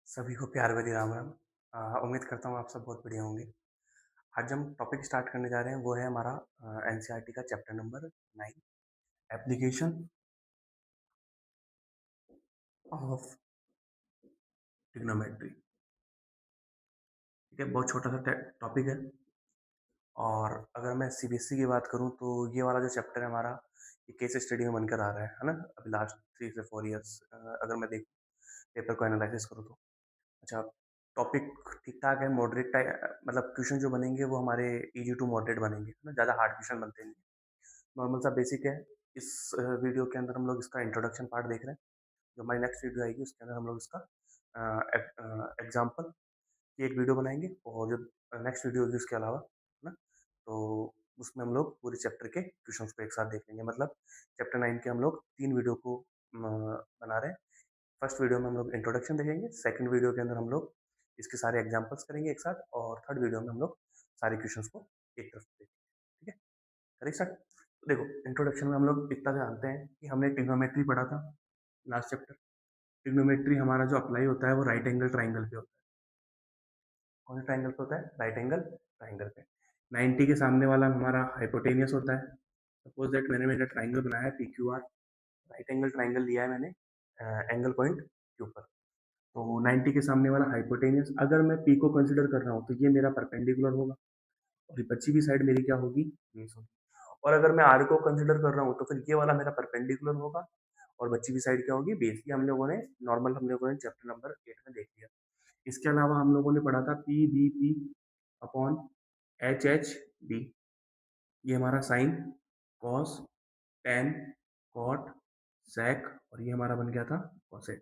सभी को प्यार भरी राम राम। उम्मीद करता हूँ आप सब बहुत बढ़िया होंगे। आज हम टॉपिक स्टार्ट करने जा रहे हैं, वो है हमारा एनसीईआरटी का chapter number 9, application of trigonometry. ठीक है, बहुत छोटा सा टॉपिक है। और अगर मैं सीबीएसई की बात करूँ तो ये वाला जो चैप्टर है हमारा, ये केस स्टडी में बनकर आ रहा है ना, अभी लास्ट 3 से 4 ईयर्स अगर मैं देख पेपर को एनालिसिस करूँ तो। अच्छा, टॉपिक ठीक ठाक है, मॉडरेट टाइप, मतलब क्वेश्चन जो बनेंगे वो हमारे इजी टू मॉडरेट बनेंगे ना, ज़्यादा हार्ड क्वेश्चन बनते नहीं। नॉर्मल सा बेसिक है। इस वीडियो के अंदर हम लोग इसका इंट्रोडक्शन पार्ट देख रहे हैं। जो हमारी नेक्स्ट वीडियो आएगी उसके अंदर हम लोग इसका एग्जाम्पल की एक वीडियो बनाएंगे, और जो नेक्स्ट वीडियो होगी उसके अलावा, है ना, तो उसमें हम लोग पूरे चैप्टर के क्वेश्चंस को एक साथ देख लेंगे। मतलब चैप्टर 9 के हम लोग 3 वीडियो को बना रहे हैं। फर्स्ट वीडियो में हम लोग इंट्रोडक्शन देखेंगे, सेकंड वीडियो के अंदर हम लोग इसके सारे एग्जाम्पल्स करेंगे एक साथ, और थर्ड वीडियो में हम लोग सारे क्वेश्चंस को एक तरफ देखेंगे। ठीक है, करेक्ट सर। तो देखो, इंट्रोडक्शन में हम लोग इतना जानते हैं कि हमने ट्रिग्नोमेट्री पढ़ा था लास्ट चैप्टर। ट्रिग्नोमेट्री हमारा जो अप्लाई होता है वो राइट एंगल ट्राइंगल पे होता है। कौन से ट्राइंगल पे होता है? राइट एंगल ट्राइंगल पे। 90 के सामने वाला हमारा हाइपोटेनियस होता है। सपोज दैट मैंने मेरा ट्राइंगल बनाया है P Q R, right angle triangle लिया है मैंने एंगल पॉइंट के ऊपर। तो 90 के सामने वाला हाइपोटेनियस, अगर मैं पी को कंसिडर कर रहा हूँ तो ये मेरा परपेंडिकुलर होगा, और ये बची हुई साइड मेरी क्या होगी? बेस होगी। और अगर मैं आर को कंसिडर कर रहा हूँ तो फिर ये वाला मेरा परपेंडिकुलर होगा, और बची हुई साइड क्या होगी? बेस। ये हम लोगों ने नॉर्मल, हम लोगों ने चैप्टर नंबर 8 में देख लिया। इसके अलावा हम लोगों ने पढ़ा था P B P upon H H D. ये हमारा sine, cos, tan, cot, sec, और ये हमारा बन गया था कॉसेक,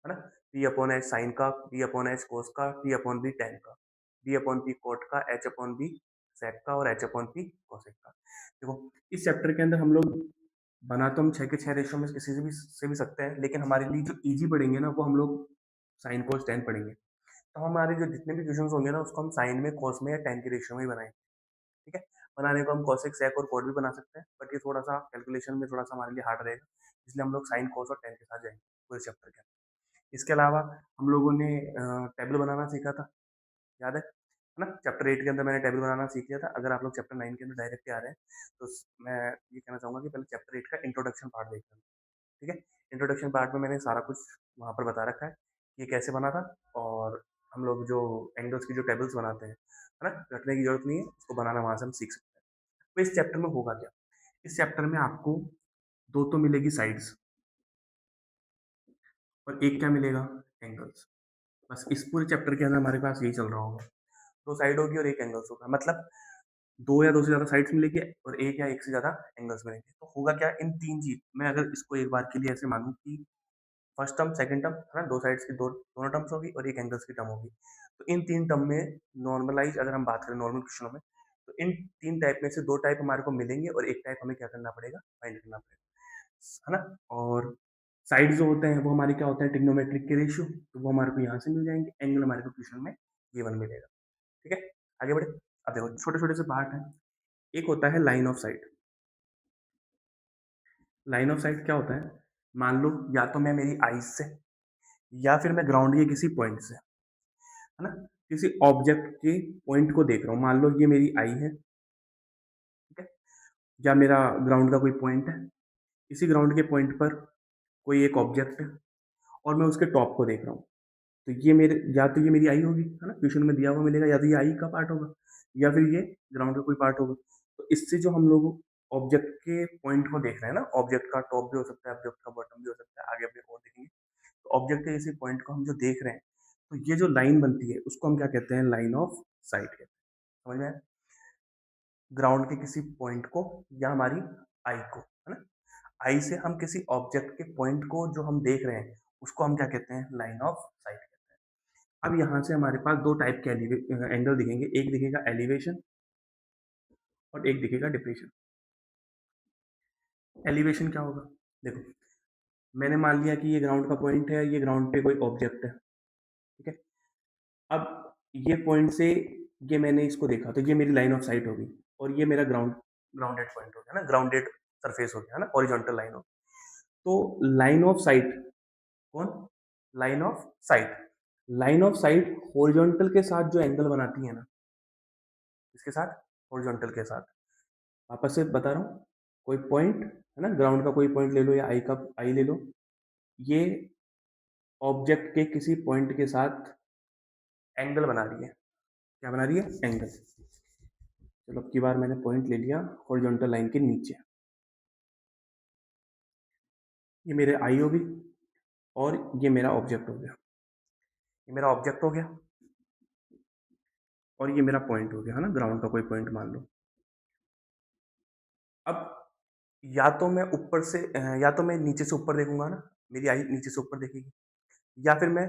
है ना। पी अपॉन एच साइन का, पी अपॉन एच कोस का, पी अपॉन बी टेन का, बी अपॉन पी कोट का, एच अपॉन बी सेक का, और एच अपॉन पी कोसेक का। देखो, इस चैप्टर के अंदर हम लोग बना तो हम 6 के 6 रेशो में किसी से भी सकते हैं, लेकिन हमारे लिए जो इजी पढ़ेंगे ना, वो हम लोग साइन कोस टेन पढ़ेंगे। तो हमारे जो जितने भी क्वेश्चन होंगे ना, उसको हम साइन में, कोस में या टेन के रेशियो में ही बनाएंगे। ठीक है, बनाने को हम कॉसेक सेक और कोड भी बना सकते हैं, बट ये थोड़ा सा कैलकुलेशन में थोड़ा सा हमारे लिए हार्ड रहेगा, इसलिए हम लोग साइन कोस और टेन के साथ जाएंगे पूरे चैप्टर के अंदर। इसके अलावा हम लोगों ने टेबल बनाना सीखा था, याद है ना। चैप्टर 8 के अंदर मैंने टेबल बनाना सीख लिया था। अगर आप लोग चैप्टर 9 के अंदर डायरेक्ट आ रहे हैं तो मैं ये कहना चाहूंगा कि पहले चैप्टर 8 का इंट्रोडक्शन पार्ट देख लें। ठीक है, इंट्रोडक्शन पार्ट में मैंने सारा कुछ वहाँ पर बता रखा है, ये कैसे बना था, और हम लोग जो एंगल्स की जो टेबल्स बनाते हैं, है ना, रटने की जरूरत नहीं है, उसको बनाना वहाँ से हम सीख सकते हैं। तो इस चैप्टर में होगा क्या? इस चैप्टर में आपको दो तो मिलेगी साइड्स, और एक क्या मिलेगा? एंगल्स। बस इस पूरे चैप्टर के अंदर हमारे पास यही चल रहा होगा, दो साइड होगी और एक एंगल्स होगा। मतलब दो या दो से ज्यादा साइड्स मिलेगी, और एक या एक से ज्यादा एंगल्स मिलेंगे। तो होगा क्या? इन तीन चीज मैं अगर इसको एक बार के लिए ऐसे मानूं कि फर्स्ट टर्म, सेकंड टर्म, है ना, दो साइड्स की दोनों टर्म्स होगी और एक एंगल्स की टर्म होगी। तो इन तीन टर्म में नॉर्मलाइज अगर हम बात करें नॉर्मल क्वेश्चनों में, तो इन तीन टाइप में से दो टाइप हमारे को मिलेंगे, और एक टाइप हमें क्या करना पड़ेगा? फाइंड करना पड़ेगा, है ना। और साइड जो होते हैं वो हमारे क्या होते हैं? ट्रिग्नोमेट्रिक के रेशियो, तो वो हमारे को यहाँ से मिल जाएंगे। एंगल हमारे को क्वेश्चन में गिवन मिलेगा। ठीक है, आगे बढ़े। अब देखो, छोटे छोटे से पार्ट है। एक होता है line of site. Line of site क्या होता है? मान लो या तो मैं मेरी आईज से, या फिर मैं ग्राउंड के किसी पॉइंट से, है ना, किसी ऑब्जेक्ट के पॉइंट को देख रहा हूँ। मान लो ये मेरी आई है, ठीक है, या मेरा ग्राउंड का कोई पॉइंट है। इसी ग्राउंड के पॉइंट पर कोई एक ऑब्जेक्ट है, और मैं उसके टॉप को देख रहा हूँ। तो ये मेरे, या तो ये मेरी आई होगी, है ना, क्वेश्चन में दिया हुआ मिलेगा, या तो ये आई का पार्ट होगा, या फिर ये ग्राउंड का कोई पार्ट होगा। तो इससे जो हम लोग ऑब्जेक्ट के पॉइंट को देख रहे हैं ना, ऑब्जेक्ट का टॉप भी हो सकता है, ऑब्जेक्ट का बॉटम भी हो सकता है, आगे अपने और देखेंगे। तो ऑब्जेक्ट के किसी पॉइंट को हम जो देख रहे हैं, तो ये जो लाइन बनती है उसको हम क्या कहते हैं? लाइन ऑफ साइट कहते हैं। समझ में आया? ग्राउंड के किसी पॉइंट को, या हमारी आई को, है ना, आई से हम किसी ऑब्जेक्ट के पॉइंट को जो हम देख रहे हैं, उसको हम क्या कहते हैं? लाइन ऑफ साइट कहते हैं। अब यहाँ से हमारे पास दो टाइप के एंगल दिखेंगे, एक दिखेगा एलिवेशन और एक दिखेगा डिप्रेशन। एलिवेशन क्या होगा? देखो, मैंने मान लिया कि ये ग्राउंड का पॉइंट है, ये ग्राउंड पे कोई ऑब्जेक्ट है, ठीक है। अब ये पॉइंट से ये मैंने इसको देखा, तो ये मेरी लाइन ऑफ साइट होगी, और ये मेरा ग्राउंडेड पॉइंट हो गया ना, ग्राउंडेड सरफेस हो गया, है ना, हॉरिजॉन्टल लाइन हो। तो लाइन ऑफ साइट, कौन? Line of site line of site horizontal के साथ जो एंगल बनाती है ना, इसके साथ, हॉरिजॉन्टल के साथ, वापस से बता रहा हूँ, कोई पॉइंट है ना, ग्राउंड का कोई पॉइंट ले लो या आई का आई ले लो, ये ऑब्जेक्ट के किसी पॉइंट के साथ एंगल बना रही है। क्या बना रही है? एंगल। चलो अब की बार मैंने पॉइंट ले लिया हॉरिजॉन्टल लाइन के नीचे, ये मेरे आई होगी और ये मेरा ऑब्जेक्ट हो गया, ये मेरा ऑब्जेक्ट हो गया और ये मेरा पॉइंट हो गया, है ना, ग्राउंड का कोई पॉइंट मान लो। अब या तो मैं ऊपर से या तो मैं नीचे से ऊपर देखूंगा ना, मेरी आई नीचे से ऊपर देखेगी, या फिर मैं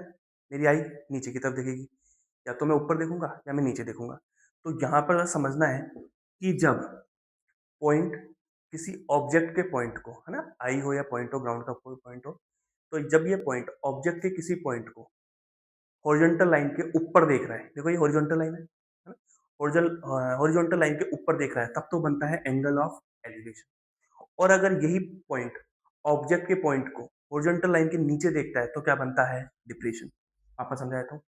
मेरी आई नीचे की तरफ देखेगी, या तो मैं ऊपर देखूंगा या मैं नीचे देखूंगा। तो यहाँ पर समझना है कि जब पॉइंट किसी ऑब्जेक्ट के पॉइंट को, है ना, आई हो या पॉइंट हो, ग्राउंड का कोई पॉइंट हो, तो जब ये पॉइंट ऑब्जेक्ट के किसी पॉइंट को हॉरिजॉन्टल लाइन के ऊपर देख रहा है, देखो ये हॉरिजॉन्टल लाइन है ना, हॉरिजॉन्टल लाइन के ऊपर देख रहा है, तब तो बनता है एंगल ऑफ एलिवेशन। और अगर यही पॉइंट ऑब्जेक्ट के पॉइंट को हॉरिजॉन्टल लाइन के नीचे देखता है तो क्या बनता है? डिप्रेशन। आपको समझाया था,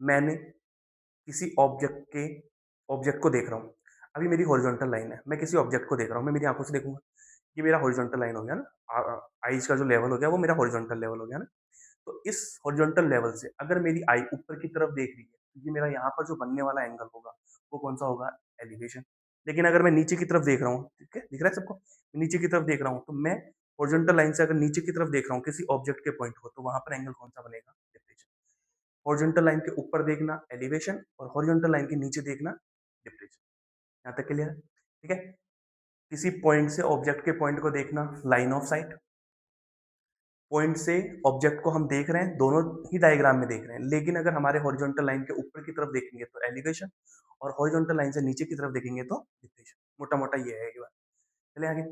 मैंने किसी ऑब्जेक्ट को देख रहा हूँ, अभी मेरी हॉरिजॉन्टल लाइन है, मैं किसी ऑब्जेक्ट को देख रहा हूँ, मैं मेरी आंखों से देखूंगा, ये मेरा हॉरिजॉन्टल लाइन हो गया ना, आईज का जो लेवल हो गया वो मेरा हॉरिजॉन्टल लेवल हो गया ना। तो इस हॉरिजॉन्टल लेवल से अगर मेरी आई ऊपर की तरफ देख रही है, तो ये मेरा यहाँ पर जो बनने वाला एंगल होगा वो कौन सा होगा? एलिवेशन। लेकिन अगर मैं नीचे की तरफ देख रहा हूँ, ठीक है, दिख रहा है सबको, नीचे की तरफ देख रहा हूँ, तो मैं हॉरिजॉन्टल लाइन से अगर नीचे की तरफ देख रहा हूँ किसी ऑब्जेक्ट के पॉइंट को, तो वहां पर एंगल कौन सा बनेगा? डिप्रेशन। हॉरिजॉन्टल लाइन के ऊपर देखना एलिवेशन और हॉरिजॉन्टल लाइन के नीचे देखना डिप्रेशन। यहाँ तक क्लियर है? ठीक है। किसी पॉइंट से ऑब्जेक्ट के पॉइंट को देखना लाइन ऑफ साइट, पॉइंट से ऑब्जेक्ट को हम देख रहे हैं, दोनों ही डायग्राम में देख रहे हैं, लेकिन अगर हमारे हॉरिजॉन्टल लाइन के ऊपर की तरफ देखेंगे तो एलिवेशन, और हॉरिजॉन्टल लाइन से नीचे की तरफ देखेंगे तो डिप्रेशन। मोटा मोटा ये है ये बात। चलिए आगे,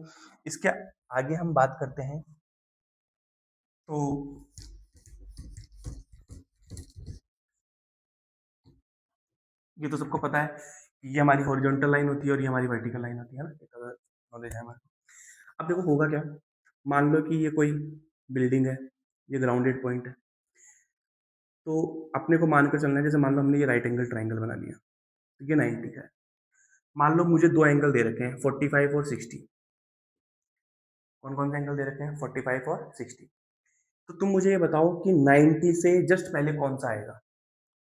इसके आगे हम बात करते हैं। तो ये तो सबको पता है कि ये हमारी हॉरिजॉन्टल लाइन होती है और ये हमारी वर्टिकल लाइन होती है ना, एक अगर नॉलेज है हमारे को। अब देखो होगा क्या, मान लो कि ये कोई बिल्डिंग है, ये ग्राउंडेड पॉइंट है, तो अपने को मानकर चलना है, जैसे मान लो हमने ये राइट एंगल ट्राइंगल बना लिया, तो ये 90 का है। मान लो मुझे दो एंगल दे रखे हैं 45 और 60। कौन कौन से एंगल दे रखे हैं? 45 और 60। तो तुम मुझे ये बताओ कि 90 से जस्ट पहले कौन सा आएगा?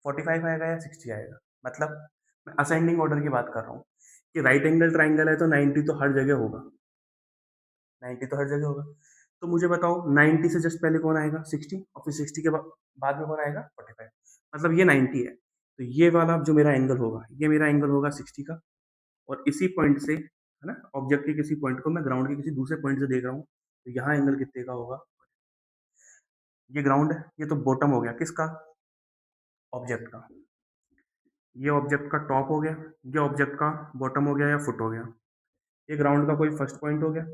45 आएगा या 60 आएगा? मतलब मैं असेंडिंग ऑर्डर की बात कर रहा हूँ कि राइट एंगल ट्राइंगल है तो 90 तो हर जगह होगा, 90 तो हर जगह होगा। तो मुझे बताओ 90 से जस्ट पहले कौन आएगा? 60, और फिर 60 के बाद में कौन आएगा? 45। मतलब ये 90 है, तो ये वाला जो मेरा एंगल होगा, ये मेरा एंगल होगा 60 का, और इसी पॉइंट से, है ना, ऑब्जेक्ट के किसी पॉइंट को मैं ग्राउंड के किसी दूसरे पॉइंट से देख रहा हूँ, तो यहाँ एंगल कितने का होगा? ये ग्राउंड है, ये तो बॉटम हो गया किसका? ऑब्जेक्ट का। ये ऑब्जेक्ट का टॉप हो गया, ये ऑब्जेक्ट का बॉटम हो गया या फुट हो गया। ये ग्राउंड का कोई फर्स्ट पॉइंट हो गया,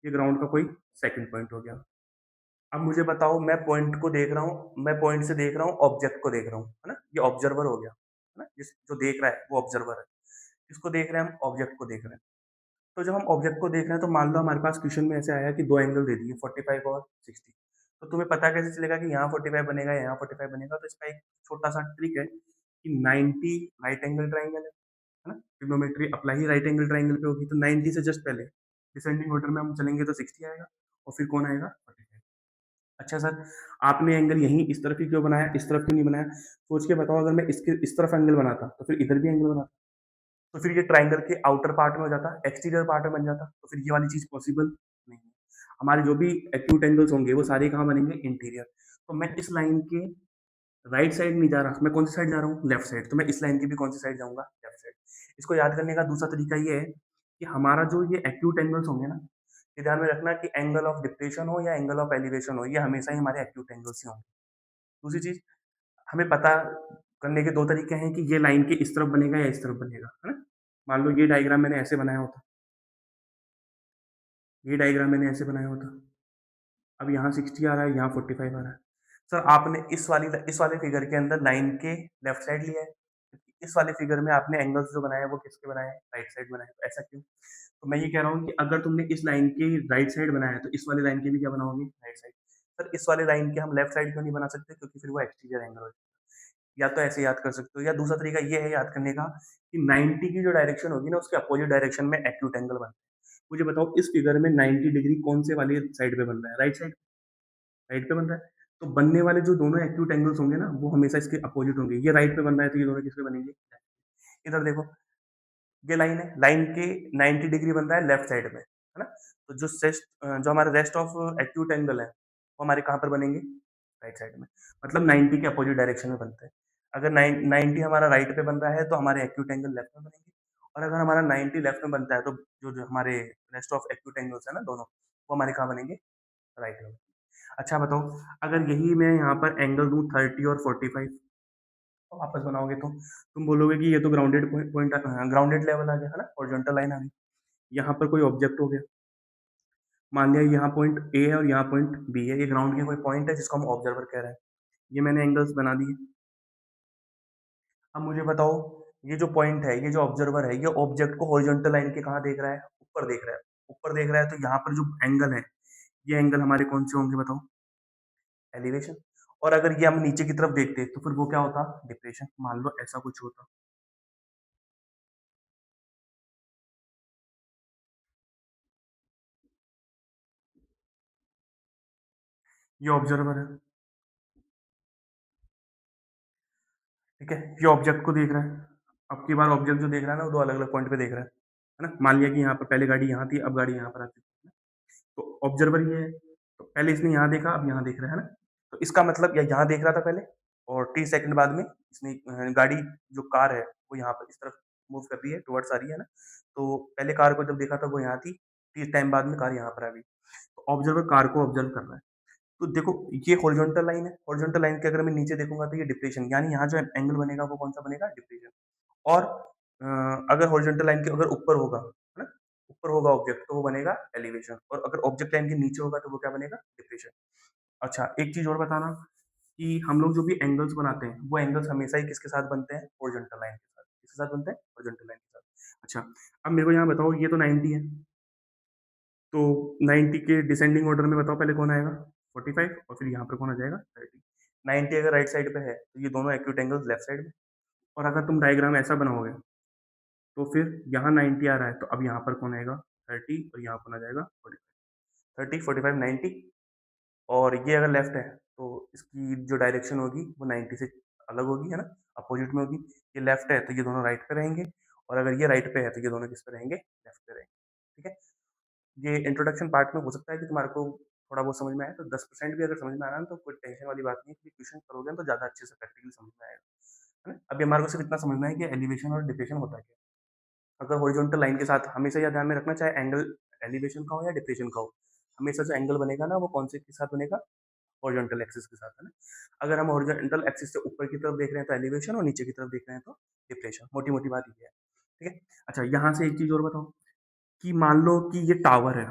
ये ग्राउंड का कोई सेकंड पॉइंट हो गया। अब मुझे बताओ, मैं पॉइंट को देख रहा हूँ, मैं पॉइंट से देख रहा हूँ, ऑब्जेक्ट को देख रहा हूँ, है ना, ये ऑब्जर्वर हो गया, है ना, जिस जो देख रहा है वो ऑब्जर्वर है। किसको देख रहे हैं हम? ऑब्जेक्ट को देख रहे हैं। तो जब हम ऑब्जेक्ट को देख रहे हैं, तो मान लो हमारे पास क्वेश्चन में ऐसे आया कि दो एंगल दे दिए 45 और 60। तो तुम्हें पता कैसे चलेगा कि यहाँ 45 बनेगा या यहाँ 45 बनेगा? तो इसका एक छोटा सा ट्रिक है कि 90 राइट एंगल ट्राइंगल है ना, ट्रिग्नोमेट्री अप्लाई ही राइट एंगल ट्राइंगल पे होगी, तो 90 से जस्ट पहले डिसेंडिंग ऑर्डर में हम चलेंगे तो 60 आएगा, और फिर कौन आएगा? 45। अच्छा सर, आपने एंगल यहीं इस तरफ ही क्यों बनाया, इस तरफ क्यों नहीं बनाया? सोच के बताओ, अगर मैं इसके इस तरफ एंगल बनाता तो फिर इधर भी एंगल बनाता, तो फिर ये ट्राइंगल के आउटर पार्ट में हो जाता, एक्सटीरियर पार्ट में बन जाता, तो फिर ये वाली चीज पॉसिबल नहीं है। हमारे जो भी एक्यूट एंगल्स होंगे वो सारे कहाँ बनेंगे? इंटीरियर। तो मैं इस लाइन के राइट साइड नहीं जा रहा, मैं कौन सी साइड जा रहा हूँ? Left side. तो मैं इस लाइन की भी कौन सी साइड जाऊंगा? Left side. इसको याद करने का दूसरा तरीका ये है कि हमारा जो ये एक्यूट एंगल्स होंगे ना, ये ध्यान में रखना कि एंगल ऑफ डिप्रेशन हो या एंगल ऑफ एलिवेशन हो, ये हमेशा ही हमारे एक्यूट एंगल्स ही होंगे। दूसरी चीज, हमें पता करने के दो तरीके हैं कि ये लाइन के इस तरफ बनेगा या इस तरफ बनेगा, है ना। मान लो ये डायग्राम मैंने ऐसे बनाया होता, ये डायग्राम मैंने ऐसे बनाया होता, अब यहाँ 60 आ रहा है, यहाँ 45 आ रहा है। सर आपने इस वाले फिगर के अंदर लाइन के लेफ्ट साइड लिया है, इस वाले फिगर में आपने एंगल्स जो बनाए वो किसके बनाए हैं? राइट साइड बनाए, तो ऐसा क्यों? तो मैं ये कह रहा हूँ कि अगर तुमने इस लाइन की राइट साइड बनाया है तो इस वाली लाइन की भी क्या बनाओगे? Right side. सर इस वाले लाइन के हम लेफ्ट साइड क्यों नहीं बना सकते, क्योंकि फिर वो एक्सटीरियर एंगल हो जाएगा। या तो ऐसे याद कर सकते हो, या दूसरा तरीका ये है याद करने का कि 90 की जो डायरेक्शन होगी ना उसके अपोजिट डायरेक्शन में एक्यूट एंगल बनता है। मुझे बताओ इस फिगर में 90 डिग्री कौन से वाली साइड पे बन रहा है, राइट साइड, राइट पे बन रहा है। तो बनने वाले जो दोनों एक्यूट एंगल्स होंगे ना वो हमेशा इसके अपोजिट होंगे। ये राइट पे बन रहा है तो ये दोनों किस पे बनेंगे, इधर देखो ये लाइन है, लाइन के 90 डिग्री बन रहा है लेफ्ट साइड में, है ना। तो जो हमारे रेस्ट ऑफ एक्यूट एंगल है वो हमारे कहाँ पर बनेंगे, राइट साइड में। मतलब 90 के अपोजिट डायरेक्शन में बनते हैं। अगर 90 हमारा राइट पे बन रहा है तो हमारे एक्यूट एंगल लेफ्ट में बनेंगे, और अगर हमारा 90 लेफ्ट में बनता है तो जो जो हमारे रेस्ट ऑफ एक्यूट एंगल्स है ना दोनों, वो हमारे कहाँ बनेंगे, राइट में। अच्छा बताओ, अगर यही मैं यहाँ पर एंगल दूँ 30 और 45, तो वापस बनाओगे तो तुम बोलोगे कि ये तो ग्राउंडेड पॉइंट, ग्राउंडेड लेवल आ गया है ना, हॉरिजॉन्टल लाइन आ गई। यहाँ पर कोई ऑब्जेक्ट हो गया, मान लिया यहाँ पॉइंट ए है और यहाँ पॉइंट बी है, ये ग्राउंड के कोई पॉइंट है जिसको हम ऑब्जर्वर कह रहे हैं। ये मैंने एंगल्स बना दिए। अब मुझे बताओ, ये जो पॉइंट है, ये जो ऑब्जर्वर है, ये ऑब्जेक्ट को हॉरिजॉन्टल लाइन के कहाँ देख रहा है, ऊपर देख रहा है। ऊपर देख रहा है तो यहाँ पर जो एंगल है, ये एंगल हमारे कौन से होंगे बताओ, एलिवेशन। और अगर ये हम नीचे की तरफ देखते तो फिर वो क्या होता, डिप्रेशन। मान लो ऐसा कुछ होता, ये ऑब्जर्वर है, ठीक है, ये ऑब्जेक्ट को देख रहा है। अब की बार ऑब्जेक्ट जो देख रहा है ना वो दो अलग अलग पॉइंट पे देख रहा है ना। मान लिया कि यहाँ पर पहले गाड़ी यहाँ थी, अब गाड़ी यहाँ पर आती है, तो ऑब्जर्वर ये है। तो पहले इसने यहाँ देखा, अब यहाँ देख रहा है ना। तो इसका मतलब या यहाँ देख रहा था पहले, और 30 सेकंड बाद में इसने गाड़ी, जो कार है वो यहाँ पर इस तरफ मूव कर रही है, टुवर्ड्स आ रही है ना। तो पहले कार को जब देखा था वो यहाँ थी, 30 टाइम बाद में कार यहाँ पर आ गई। तो ऑब्जर्वर कार को ऑब्जर्व कर रहा है। तो देखो ये हॉरिजॉन्टल लाइन है, हॉरिजॉन्टल लाइन के अगर मैं नीचे देखूंगा तो ये डिप्रेशन, यानी यहाँ जो एंगल बनेगा वो कौन सा बनेगा, डिप्रेशन। और अगर हॉरिजॉन्टल लाइन के अगर ऊपर होगा, है ना, ऊपर होगा ऑब्जेक्ट तो वो बनेगा एलिवेशन, और अगर ऑब्जेक्ट लाइन के नीचे होगा तो वो क्या बनेगा, डिप्रेशन। अच्छा एक चीज और बताना, कि हम लोग जो भी एंगल्स बनाते हैं वो एंगल्स हमेशा ही किसके साथ बनते हैं, हॉरिजॉन्टल लाइन के साथ। किसके साथ बनते हैं, हॉरिजॉन्टल लाइन के साथ। अच्छा अब मेरे को यहाँ बताओ, ये तो 90 है, तो 90 के डिसेंडिंग ऑर्डर में बताओ पहले कौन आएगा, 45, और फिर यहाँ पर कौन आ जाएगा, 30। 90 अगर राइट साइड पे है तो ये दोनों एक्यूट एंगल्स लेफ्ट साइड में। और अगर तुम डायग्राम ऐसा बनाओगे तो फिर यहाँ 90 आ रहा है, तो अब यहाँ पर कौन आएगा, 30, और यहाँ कौन आ जाएगा, 45। 30, 45, 90, और ये अगर लेफ्ट है तो इसकी जो डायरेक्शन होगी वो 90 से अलग होगी, है ना, अपोजिट में होगी। ये लेफ्ट है तो ये दोनों राइट पे रहेंगे, और अगर ये राइट पे है तो ये दोनों किस पे रहेंगे, लेफ्ट पे रहेंगे। ठीक है, ये इंट्रोडक्शन पार्ट में हो सकता है कि तुम्हारे को थोड़ा बहुत समझ में आए, तो 10% भी अगर समझ में आ रहा है ना, तो कोई टेंशन वाली बात नहीं है, क्वेश्चन करोगे ना तो ज़्यादा अच्छे से प्रैक्टिकली समझ में आएगा, है ना। अभी हमारे को सिर्फ इतना समझना है कि एलिवेशन और डिप्रेशन होता क्या है। अगर हॉरिजॉन्टल लाइन के साथ हमेशा यह ध्यान में रखना, चाहे एंगल एलिवेशन का हो या डिप्रेशन का हो, हमेशा जो एंगल बनेगा ना वो कौन से के साथ बनेगा, हॉरिजॉन्टल एक्सिस के साथ, है ना। अगर हम हॉरिजॉन्टल एक्सिस से ऊपर की तरफ देख रहे हैं तो एलिवेशन, और नीचे की तरफ देख रहे हैं तो डिप्रेशन। मोटी मोटी बात ये है, ठीक है। अच्छा यहाँ से एक चीज और बताओ, कि मान लो कि ये टावर है,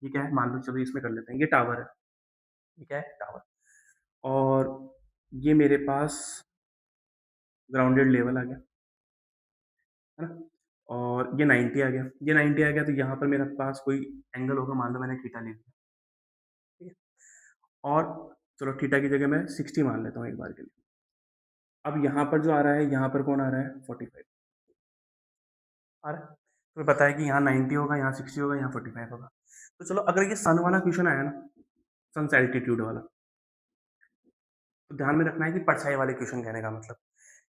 ये क्या है, मान लो चलो इसमें कर लेते हैं, ये टावर है, ये क्या है, टावर। और ये मेरे पास ग्राउंडेड लेवल आ गया, है ना। और ये 90 आ गया, ये 90 आ गया, तो यहाँ पर मेरे पास कोई एंगल होगा, मान लो मैंने थीटा ले लिया, ठीक है। और चलो थीटा की जगह मैं 60 मान लेता हूँ एक बार के लिए। अब यहाँ पर जो आ रहा है, यहाँ पर कौन आ रहा है, 45 आ रहा है। तुम्हें पता है कि यहाँ 90 होगा, यहाँ 60 होगा, यहाँ 45 होगा। तो चलो अगर ये सन वाला क्वेश्चन आया ना, सन से एल्टीट्यूड वाला, तो ध्यान में रखना है कि परछाई वाले क्वेश्चन कहने का मतलब,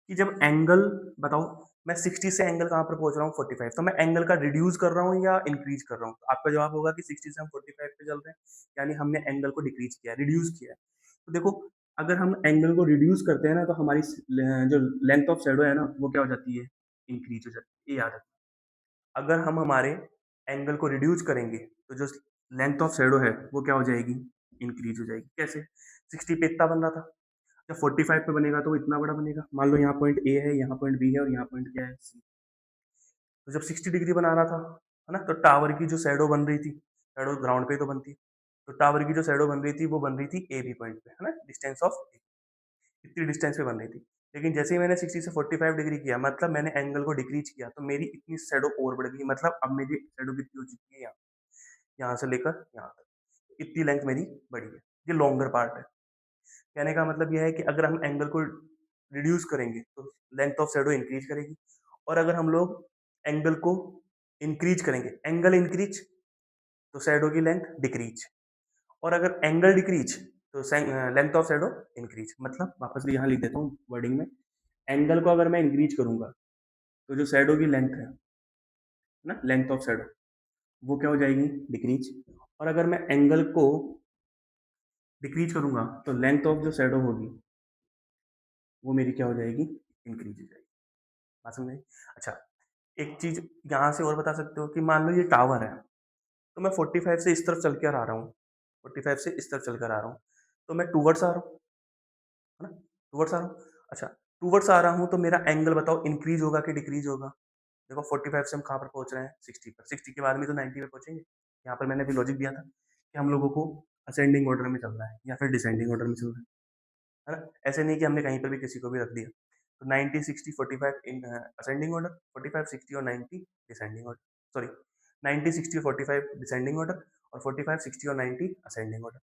कि जब एंगल बताओ, मैं 60 से एंगल कहाँ पर पहुंच रहा हूँ, 45, तो मैं एंगल का रिड्यूस कर रहा हूँ या इंक्रीज कर रहा हूँ। तो आपका जवाब होगा कि 60 से हम 45 पे चल रहे हैं, यानी हमने एंगल को डिक्रीज किया, रिड्यूस किया है। तो देखो अगर हम एंगल को रिड्यूस करते हैं ना तो हमारी जो लेंथ ऑफ शेडो है ना वो क्या हो जाती है, इंक्रीज हो जाती है, ये याद रखना। अगर हम हमारे एंगल को रिड्यूस करेंगे तो जो लेंथ ऑफ शेडो है वो क्या हो जाएगी, इंक्रीज हो जाएगी। कैसे, 60 पे इतना बन रहा था, जब 45 पे बनेगा तो वो इतना बड़ा बनेगा। मान लो यहाँ पॉइंट ए है, यहाँ पॉइंट बी है, और यहाँ पॉइंट क्या है, सी। तो जब 60 डिग्री बना रहा था, है ना, तो टावर की जो शेडो बन रही थी, शेडो ग्राउंड पे तो बनती, तो टावर की जो शेडो बन रही थी वो बन रही थी ए बी पॉइंट पे, है ना, डिस्टेंस ऑफ, इतनी डिस्टेंस पे बन रही थी। लेकिन जैसे ही मैंने 60 से 45 डिग्री किया, मतलब मैंने एंगल को डिक्रीज किया, तो मेरी इतनी शेडो और बढ़ गई, मतलब अब मेरी शेडो कितनी हो चुकी है, यहाँ से लेकर यहाँ तक, इतनी लेंथ मेरी बढ़ी है। ये लॉन्गर पार्ट है। कहने का मतलब यह है कि अगर हम एंगल को रिड्यूस करेंगे तो लेंथ ऑफ शैडो इंक्रीज करेगी, और अगर हम लोग एंगल को इंक्रीज करेंगे, एंगल इंक्रीज तो शैडो की लेंथ डिक्रीज, और अगर एंगल डिक्रीज तो लेंथ ऑफ शैडो इंक्रीज। मतलब वापस से यहाँ लिख देता हूँ वर्डिंग में, एंगल को अगर मैं इंक्रीज करूंगा तो जो शैडो की लेंथ है ना, लेंथ ऑफ शैडो, वो क्या हो जाएगी, डिक्रीज। और अगर मैं एंगल को डिक्रीज करूंगा तो लेंथ ऑफ जो शैडो होगी वो मेरी क्या हो जाएगी, इंक्रीज हो जाएगी। बात समझ आई? अच्छा, एक चीज यहाँ से और बता सकते हो कि मान लो ये टावर है, तो मैं 45 से इस तरफ चल कर आ रहा हूँ, 45 से इस तरफ चल कर आ रहा हूँ, तो मैं टूवर्ड्स आ रहा हूँ, है ना, टूवर्ड्स आ रहा हूँ। अच्छा, टूवर्ड्स आ रहा हूँ तो मेरा एंगल बताओ इंक्रीज होगा कि डिक्रीज होगा? देखो 45 से हम कहाँ पर पहुंच रहे हैं, 60 पर, 60 के बाद में तो 90 पे पहुंचेंगे। यहाँ पर मैंने अभी लॉजिक दिया था कि हम लोगों को असेंडिंग ऑर्डर में चलना है या फिर डिसेंडिंग ऑर्डर में चलना है ना। ऐसे नहीं कि हमने कहीं पर भी किसी को भी रख दिया। तो 90 60 45 इन असेंडिंग ऑर्डर, 45 60 और 90 डिसेंडिंग ऑर्डर, सॉरी 90 60 और 45 डिसेंडिंग ऑर्डर, और 45 60 और 90 असेंडिंग ऑर्डर।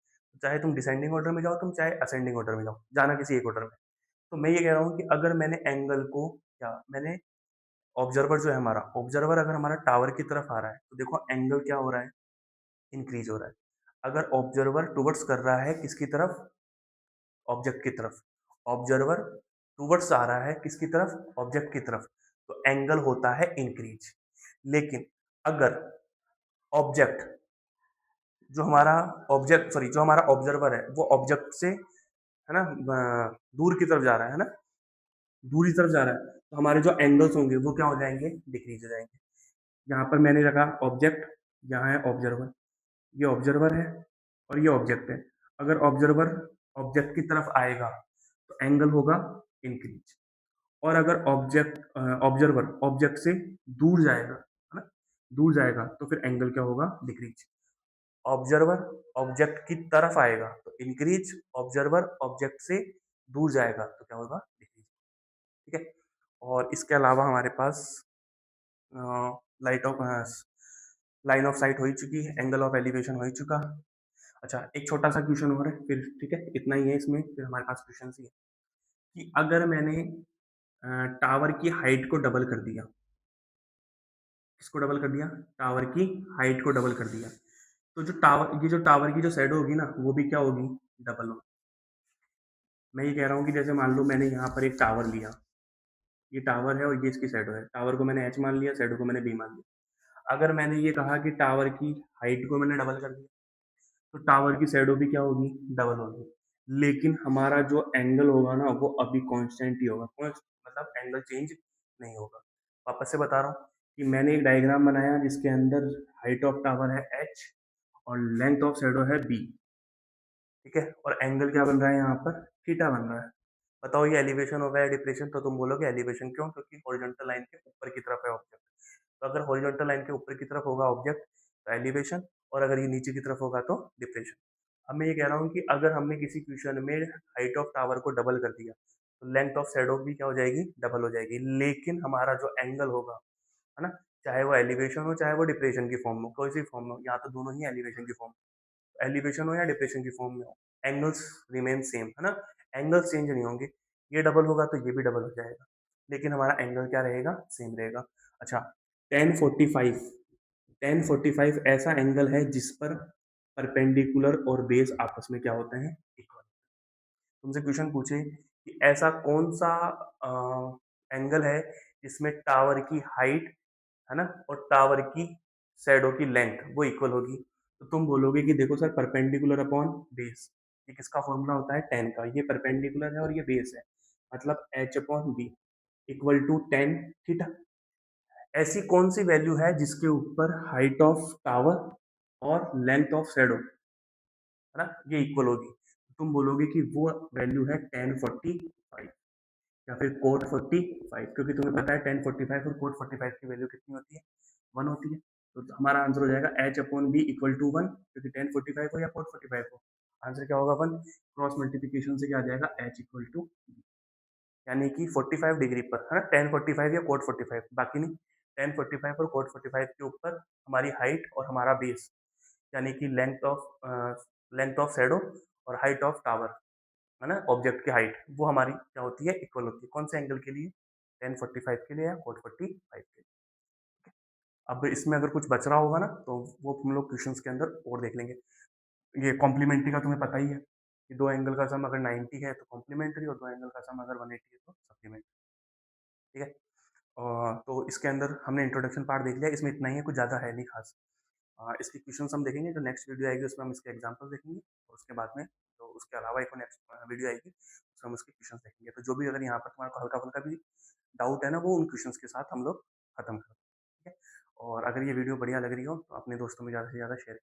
चाहे तुम डिसेंडिंग ऑर्डर में जाओ, तुम चाहे असेंडिंग ऑर्डर में जाओ, जाना किसी एक ऑर्डर में। तो मैं ये कह रहा हूँ कि अगर मैंने एंगल को, क्या मैंने, ऑब्जर्वर जो है हमारा, ऑब्जर्वर अगर हमारा टावर की तरफ आ रहा है तो देखो एंगल क्या हो रहा है, इंक्रीज हो रहा है। अगर ऑब्जर्वर टुवर्ड्स कर रहा है किसकी तरफ, ऑब्जेक्ट की तरफ, ऑब्जर्वर टुवर्ड्स आ रहा है किसकी तरफ, ऑब्जेक्ट की तरफ, तो एंगल होता है इंक्रीज। लेकिन अगर ऑब्जेक्ट, जो हमारा ऑब्जेक्ट, सॉरी जो हमारा ऑब्जर्वर है वो ऑब्जेक्ट से, है ना, दूर की तरफ जा रहा है ना, दूर की तरफ जा रहा है, तो हमारे जो एंगल्स होंगे वो क्या हो जाएंगे, डिक्रीज हो जाएंगे। यहाँ पर मैंने रखा ऑब्जेक्ट, यहाँ है ऑब्जर्वर, ये ऑब्जर्वर है और ये ऑब्जेक्ट है। अगर ऑब्जर्वर ऑब्जेक्ट की तरफ आएगा तो एंगल होगा इंक्रीज, और अगर ऑब्जेक्ट, ऑब्जर्वर ऑब्जेक्ट से दूर जाएगा, है ना, दूर जाएगा तो फिर एंगल क्या होगा, डिक्रीज। ऑब्जर्वर ऑब्जेक्ट की तरफ आएगा तो इंक्रीज, ऑब्जर्वर ऑब्जेक्ट से दूर जाएगा तो क्या होगा, डिक्रीज। ठीक है। और इसके अलावा हमारे पास light of line of sight हो ही चुकी है, एंगल ऑफ एलिवेशन हो ही चुका। अच्छा, एक छोटा सा क्वेश्चन और है फिर, ठीक है, इतना ही है इसमें, फिर हमारे पास क्वेश्चन ही है कि अगर मैंने टावर की हाइट को डबल कर दिया, किसको डबल कर दिया, टावर की हाइट को डबल कर दिया, तो जो टावर, ये जो टावर की जो शैडो होगी ना वो भी क्या होगी, डबल होगी। मैं ये कह रहा हूँ कि जैसे मान लो मैंने यहाँ पर एक टावर लिया, ये टावर है और ये इसकी शैडो है, टावर को मैंने एच मान लिया, शैडो को मैंने बी मान लिया। अगर मैंने ये कहा कि टावर की हाइट को मैंने डबल कर दिया, तो टावर की शैडो भी क्या होगी, डबल होगी। लेकिन हमारा जो एंगल होगा ना वो अभी कांस्टेंट ही होगा, मतलब एंगल चेंज नहीं होगा। वापस से बता रहा हूँ कि मैंने एक डायग्राम बनाया जिसके अंदर हाइट ऑफ टावर है h और लेंथ ऑफ शैडो है b, ठीक है, और एंगल क्या बन रहा है यहाँ पर, थीटा बन रहा है। बताओ ये एलिवेशन होगा या डिप्रेशन? तो तुम बोलोगे एलिवेशन, क्यों, क्योंकि हॉरिजॉन्टल लाइन के ऊपर की तरफ है ऑब्जेक्ट। तो अगर हॉरिजॉन्टल लाइन के ऊपर की तरफ होगा ऑब्जेक्ट तो एलिवेशन, और अगर ये नीचे की तरफ होगा तो डिप्रेशन। अब मैं ये कह रहा हूँ कि अगर हमने किसी क्वेश्चन में हाइट ऑफ टावर को डबल कर दिया तो लेंथ ऑफ शैडो भी क्या हो जाएगी, डबल हो जाएगी। लेकिन हमारा जो एंगल होगा, है ना, चाहे वो एलिवेशन हो चाहे वो डिप्रेशन की फॉर्म में, कोई सी फॉर्म में हो, यहाँ तो दोनों ही एलिवेशन की फॉर्म, एलिवेशन हो या डिप्रेशन की फॉर्म में हो, एंगल्स रिमेन सेम, है ना, एंगल्स चेंज नहीं होंगे। ये डबल होगा तो ये भी डबल हो जाएगा, लेकिन हमारा एंगल क्या रहेगा, सेम रहेगा। अच्छा, 1045, 1045 ऐसा एंगल है जिस पर परपेंडिकुलर और बेस आपस में क्या होते हैं, इक्वल। तुमसे क्वेश्चन पूछे कि ऐसा कौन सा एंगल है जिसमें टावर की हाइट, है ना, और टावर की शैडो की लेंथ वो इक्वल होगी, तो तुम बोलोगे कि देखो सर परपेंडिकुलर अपॉन बेस, ये किसका फॉर्मूला होता है, टेन का, ये परपेंडिकुलर है और ये बेस है, मतलब H upon B equal to tan theta. ऐसी कौन सी वैल्यू है जिसके ऊपर हाइट ऑफ टावर और लेंथ ऑफ शैडो, है ना, ये इक्वल होगी? तुम बोलोगे कि वो वैल्यू है 1045 या फिर कोट 45, क्योंकि तुम्हें पता है 1045 और कोट 45 की वैल्यू कितनी होती है, 1 होती है। तो हमारा आंसर हो जाएगा H upon B equal to 1, क्योंकि 1045 हो या कोट 45 हो, आंसर क्या होगा 1। क्रॉस मल्टीप्लीकेशन से क्या आ जाएगा, एच इक्वल टू, यानी कि 45 डिग्री पर, है ना, 1045 या कोट 45, बाकी नहीं, 1045 और कोट 45 के ऊपर हमारी हाइट और हमारा बेस, यानी कि लेंथ ऑफ शैडो और हाइट ऑफ टावर, है ना? ऑब्जेक्ट की हाइट, वो हमारी क्या होती है? इक्वल होती है। कौन से एंगल के लिए? tan 45 के लिए या cot 45 के लिए। अब इसमें अगर कुछ बच रहा होगा ना, तो वो हम लोग क्वेश्चंस के अंदर और देख लेंगे। ये कॉम्प्लीमेंट्री का तुम्हें पता ही है कि 2 एंगल का सम अगर 90 है तो कॉम्प्लीमेंट्री, और 2 एंगल का सम अगर 180 है तो सप्लीमेंट्री, ठीक है? तो इसके अंदर हमने इंट्रोडक्शन पार्ट देख लिया, इसमें इतना ही है, कुछ ज़्यादा है नहीं खास। इसके क्वेश्चंस हम देखेंगे, जो नेक्स्ट वीडियो आएगी उसमें हम इसके एग्जांपल देखेंगे, और उसके बाद में तो उसके अलावा एक नेक्स्ट वीडियो आएगी, उसमें हम उसके क्वेश्चंस देखेंगे। तो जो भी अगर यहाँ पर तुम्हारा को हल्का-फुल्का भी डाउट है ना, वो उन क्वेश्चंस के साथ हम लोग खत्म करते हैं, ठीक है? और अगर ये वीडियो बढ़िया लग रही हो तो अपने दोस्तों में ज़्यादा से ज़्यादा शेयर